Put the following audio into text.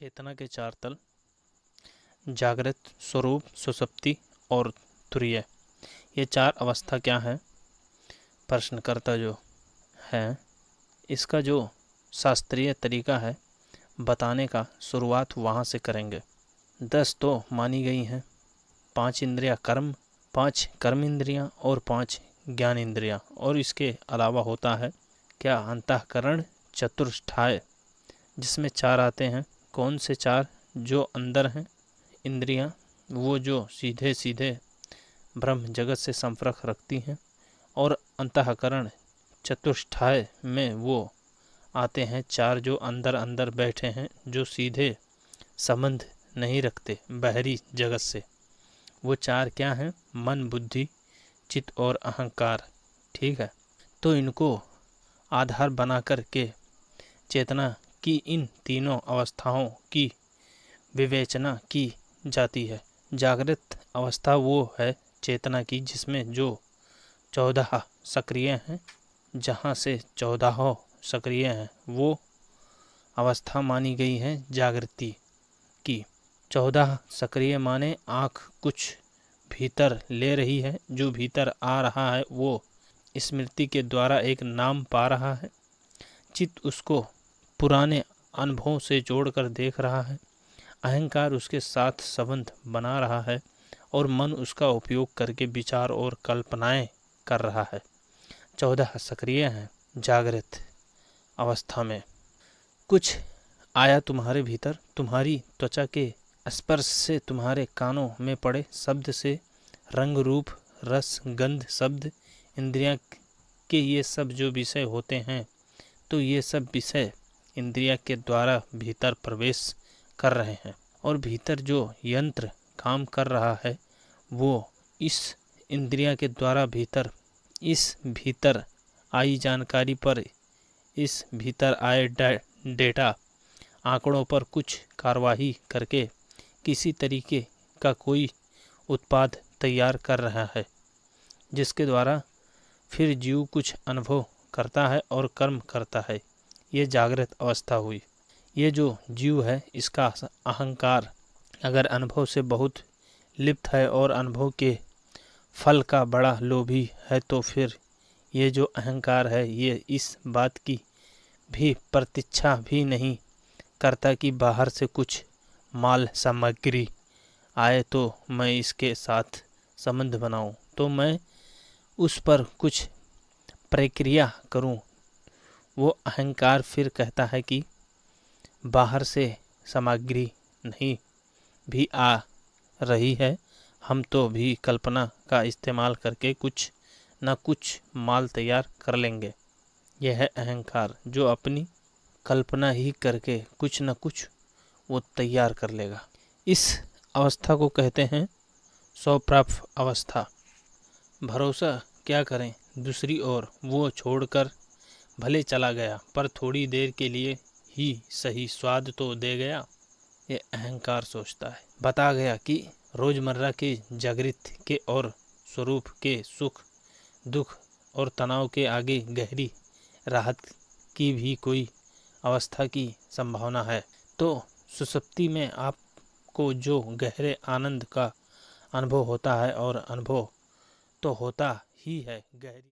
चेतना के चार तल जागृत, स्वरूप, सुषुप्ति और तुरीय, ये चार अवस्था क्या है? प्रश्नकर्ता जो है इसका जो शास्त्रीय तरीका है बताने का शुरुआत वहाँ से करेंगे। 10 तो मानी गई हैं, 5 इंद्रियां कर्म, 5 कर्म इंद्रियां और 5 ज्ञान इंद्रियां, और इसके अलावा होता है क्या? अंतःकरण चतुष्टाय, जिसमें 4 आते हैं। कौन से 4? जो अंदर हैं इंद्रियां, वो जो सीधे सीधे ब्रह्म जगत से संपर्क रखती हैं, और अंतःकरण चतुष्टाय में वो आते हैं 4 जो अंदर अंदर बैठे हैं, जो सीधे संबंध नहीं रखते बाहरी जगत से। वो 4 क्या हैं? मन, बुद्धि, चित्त और अहंकार। ठीक है, तो इनको आधार बना कर के चेतना की इन तीनों अवस्थाओं की विवेचना की जाती है। जागृत अवस्था वो है चेतना की जिसमें जो 14 सक्रिय हैं, जहाँ से 14 सक्रिय हैं, वो अवस्था मानी गई है जागृति की। 14 सक्रिय माने आँख कुछ भीतर ले रही है, जो भीतर आ रहा है वो स्मृति के द्वारा एक नाम पा रहा है। चित्त उसको पुराने अनुभवों से जोड़कर देख रहा है। अहंकार उसके साथ संबंध बना रहा है, और मन उसका उपयोग करके विचार और कल्पनाएं कर रहा है। 14 सक्रिय हैं जागृत अवस्था में। कुछ आया तुम्हारे भीतर, तुम्हारी त्वचा के स्पर्श से, तुम्हारे कानों में पड़े शब्द से, रंग, रूप, रस, गंध, शब्द, इंद्रियां के ये सब जो विषय होते हैं, तो ये सब विषय इंद्रिया के द्वारा भीतर प्रवेश कर रहे हैं, और भीतर जो यंत्र काम कर रहा है वो इस इंद्रिया के द्वारा इस भीतर आई जानकारी पर, इस भीतर आए डेटा आंकड़ों पर कुछ कार्यवाही करके किसी तरीके का कोई उत्पाद तैयार कर रहा है, जिसके द्वारा फिर जीव कुछ अनुभव करता है और कर्म करता है। ये जागृत अवस्था हुई। ये जो जीव है इसका अहंकार अगर अनुभव से बहुत लिप्त है और अनुभव के फल का बड़ा लोभी है, तो फिर ये जो अहंकार है ये इस बात की भी प्रतीक्षा भी नहीं करता कि बाहर से कुछ माल सामग्री आए तो मैं इसके साथ संबंध बनाऊं, तो मैं उस पर कुछ प्रक्रिया करूं। वो अहंकार फिर कहता है कि बाहर से सामग्री नहीं भी आ रही है, हम तो भी कल्पना का इस्तेमाल करके कुछ न कुछ माल तैयार कर लेंगे। यह है अहंकार, जो अपनी कल्पना ही करके कुछ न कुछ वो तैयार कर लेगा। इस अवस्था को कहते हैं स्वप्राप्त अवस्था। भरोसा क्या करें, दूसरी ओर वो छोड़कर भले चला गया, पर थोड़ी देर के लिए ही सही स्वाद तो दे गया, ये अहंकार सोचता है। बता गया कि रोजमर्रा के जागृत के और स्वरूप के सुख, दुख और तनाव के आगे गहरी राहत की भी कोई अवस्था की संभावना है। तो सुषुप्ति में आपको जो गहरे आनंद का अनुभव होता है, और अनुभव तो होता ही है गहरी